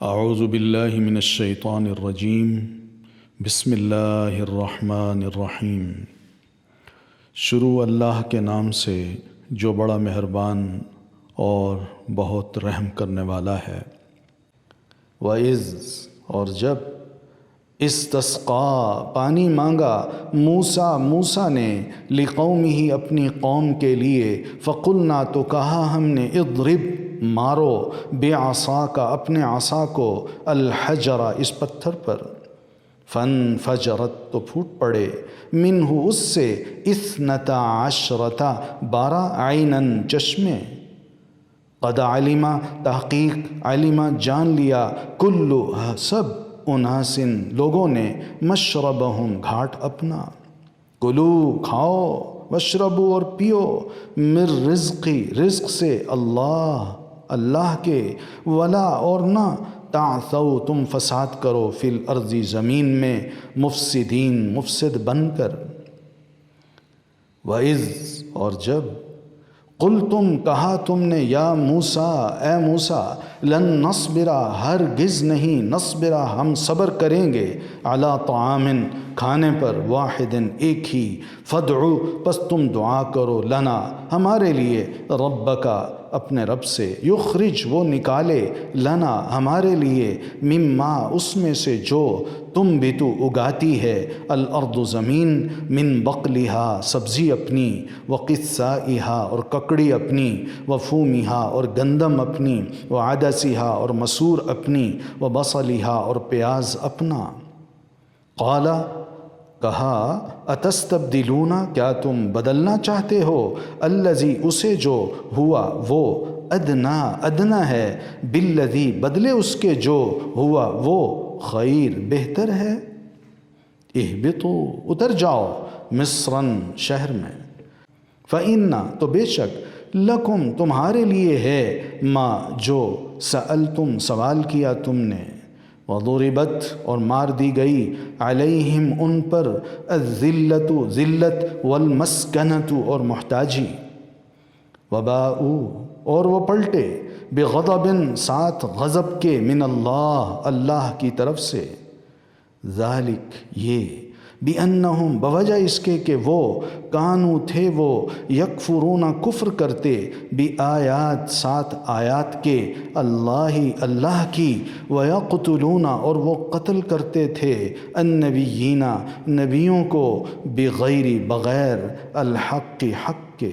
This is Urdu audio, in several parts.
اعوذ باللہ من الشیطان الرجیم بسم اللہ الرحمن الرحیم۔ شروع اللہ کے نام سے جو بڑا مہربان اور بہت رحم کرنے والا ہے۔ وَإِذْ اور جب استسقا پانی مانگا موسیٰ نے لقومہ اپنی قوم کے لیے، فقلنا تو کہا ہم نے، اضرب مارو بعصاک اپنے عصا کو، الحجر اس پتھر پر، فانفجرت تو پھوٹ پڑے، منہ اس سے، اثنتا عشرتا 12 عیناً چشمے، قد علما تحقیق علما جان لیا، کل سب، اناسن لوگوں نے، مشربہم گھاٹ اپنا، کلو کھاؤ، واشربو اور پیو، من رزقی رزق سے، اللہ کے، ولا اور نہ، تعثوا تم فساد کرو، فی الارض زمین میں، مفسدین مفسد بن کر۔ وَإِذْ اور جب قلتم کہا تم نے، یا موسیٰ اے موسیٰ، لن نصبرا ہرگز نہیں، نصبرا ہم صبر کریں گے، علی طعام کھانے پر، واحد ایک ہی، فادعو پس تم دعا کرو، لنا ہمارے لیے، ربکا اپنے رب سے، یخرج وہ نکالے، لنا ہمارے لیے، مما اس میں سے جو، تم بھی تو اگاتی ہے، الارض زمین، من بقلہا سبزی اپنی، وقثائہا اور ککڑی اپنی، وفومہا اور گندم اپنی، وعدسہا اور مسور اپنی، وبصلہا اور پیاز اپنا۔ قال کہا، اتستبدلون کیا تم بدلنا چاہتے ہو، الذی اسے جو، ہوا وہ، ادنا ہے، بالذی بدلے اس کے جو، ہوا وہ، خیر بہتر ہے، اہبطوا اتر جاؤ، مصرن شہر میں، فإن تو بے شک، لکم تمہارے لیے ہے، ما جو، سألتم سوال کیا تم نے، وضربت اور مار دی گئی، علیہم ان پر، الذلت ذلت، والمسکنت اور محتاجی، وباؤ اور وہ پلٹے، بغضب ساتھ غضب کے، من اللہ کی طرف سے، ذالک یہ، بِأَنَّهُمْ بوجہ اس کے کہ وہ، کانو تھے وہ، یکفرون کفر کرتے، بآیات ساتھ آیات کے، اللہ کی، ویقتلون اور وہ قتل کرتے تھے، النبیین نبیوں کو، بغیر بغیر، الحق حق کے،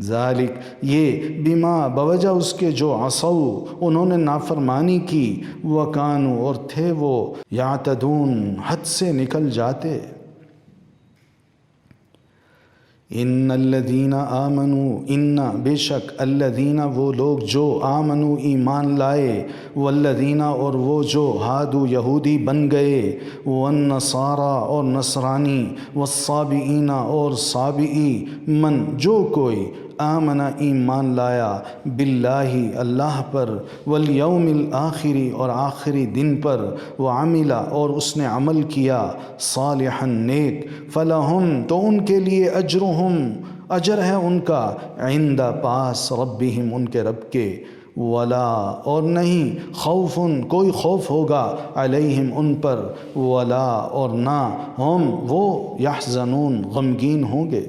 ذالک یہ، بما بوجہ اس کے جو، عصوا انہوں نے نافرمانی کی، وکانو اور تھے وہ، یعتدون حد سے نکل جاتے۔ ان الذین آمنوا ان بے شک، الذین وہ لوگ جو، آمنوا ایمان لائے، والذین اور وہ جو، ہادو یہودی بن گئے، والنصارى اور نصرانی، والصابئین اور صابئی، من جو کوئی، آمن ایمان لایا، باللہ اللہ پر، والیوم الآخری اور آخری دن پر، وعمل اور اس نے عمل کیا، صالحا نیک، فلہم تو ان کے لیے، اجرہم اجر ہے ان کا، عند پاس، ربہم ان کے رب کے، ولا اور نہیں، خوف کوئی خوف ہوگا، علیہم ان پر، ولا اور نہ، ہم وہ، یحزنون غمگین ہوں گے۔